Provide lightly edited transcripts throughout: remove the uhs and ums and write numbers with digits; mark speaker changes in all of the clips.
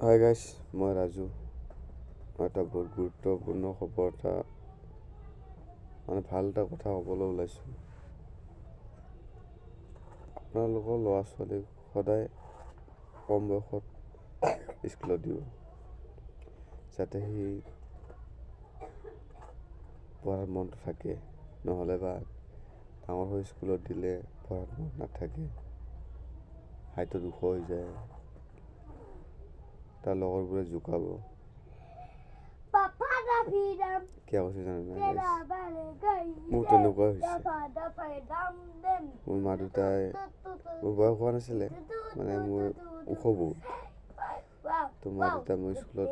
Speaker 1: Hi guys, মই ৰাজু। মই এটা বহুত গুৰুত্বপূৰ্ণ খবৰ এটা ভাল এটা কথা ক'বলৈ ওলাইছোঁ। আপোনালোকৰ ল'ৰা ছোৱালীক সদায় কম বয়সত স্কুলত দিব, যাতে সি পঢ়াত মনটো থাকে। নহ'লে বা ডাঙৰ হৈ স্কুলত দিলে পঢ়াত মন নাথাকে, হাইটত ওখ হৈ যায়, তাৰ লগৰবোৰে জোকাব। কিয় কৈছে জানে নাই? মোৰ তেনেকুৱা হৈছে। মোৰ মা দেউতাই, মোৰ বয়স হোৱা নাছিলে, মোৰ ওখ বহুত। তো মা দেউতাই মোৰ স্কুলত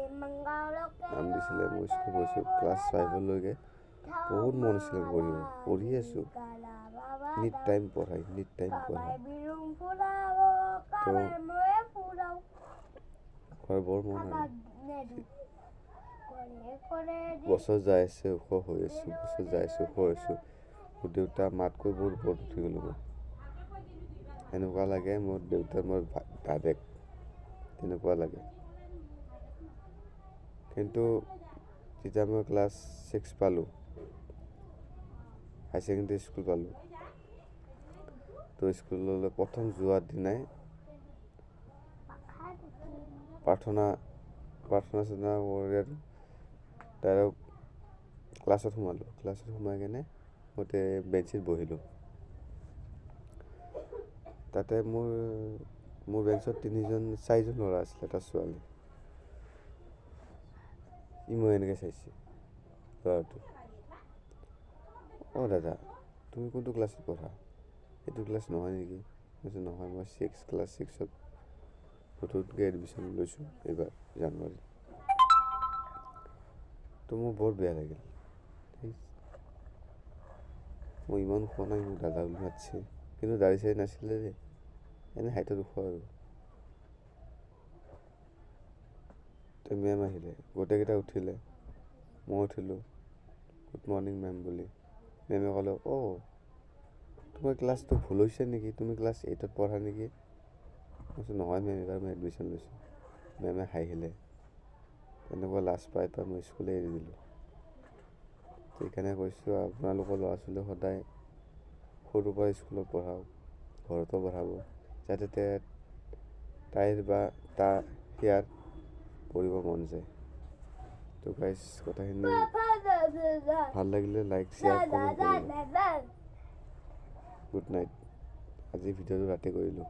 Speaker 1: নাম দিছিলে। মই স্কুল গৈছোঁ ক্লাছ 5লৈকে। বহুত মন আছিলে পঢ়ি আছোঁ। নিট টাইম পঢ়ায়। তো বৰ মন আৰু বছৰ যাই আছে, ওখ হৈ আছোঁ। মোৰ দেউতা মাতকৈ বহুত ওপৰত উঠি গ'লোঁ মই। এনেকুৱা লাগে মোৰ দেউতাৰ মই দাদেক, তেনেকুৱা লাগে। কিন্তু যেতিয়া মই ক্লাছ 6 পালোঁ, হাই ছেকেণ্ডেৰী স্কুল পালোঁ, তো স্কুললৈ প্ৰথম যোৱাৰ দিনাই প্ৰাৰ্থনা কৰি ডাইৰেক্ট ক্লাছত সোমালোঁ। ক্লাছত সোমাই কিনে গোটেই বেঞ্চিত বহিলোঁ। তাতে মোৰ বেঞ্চত 4জন ল'ৰা আছিলে, এটা ছোৱালী। মই এনেকৈ চাইছে ল'ৰাটো। অঁ দাদা, তুমি কোনটো ক্লাছত পঢ়া? এইটো ক্লাছ নহয় নেকি? নহয়, মই ক্লাছ 6ত নতুনকৈ এডমিশ্যন লৈছোঁ এইবাৰ জানুৱাৰীত। তো মোৰ বৰ বেয়া লাগিল। মই ইমান ওখ নাই, মোক দাদা বুলি মাতিছে। কিন্তু দাড়ি চাড়ি নাছিলে যে, এনেই হাইটত ওখ আৰু। তো মেম আহিলে, গোটেইকেইটা উঠিলে, মই উঠিলোঁ। গুড মৰ্ণিং মেম বুলি। মেমে ক'লে, অঁ তোমাৰ ক্লাছটো ভুল হৈছে নেকি? তুমি ক্লাছ 8ত পঢ়া নেকি? মই কৈছোঁ নহয় মেম, এইবাৰ মই এডমিশ্যন লৈছোঁ। মেমে হাঁহিলে। তেনেকুৱা লাজ পাই মই স্কুলে এৰি দিলোঁ। সেইকাৰণে কৈছোঁ, আপোনালোকৰ ল'ৰা ছোৱালী সদায় সৰুৰ পৰা স্কুলত পঢ়াওক, ঘৰতো পঢ়াব, যাতে তাইৰ বা সিয়াৰ পঢ়িব মন যায়। তো গাইজ, কথাখিনি ভাল লাগিলে লাইক, শ্বেয়াৰ, কমেণ্ট কৰিব। Good night. আজি ভিডিঅ'টো ৰাতি কৰিলোঁ।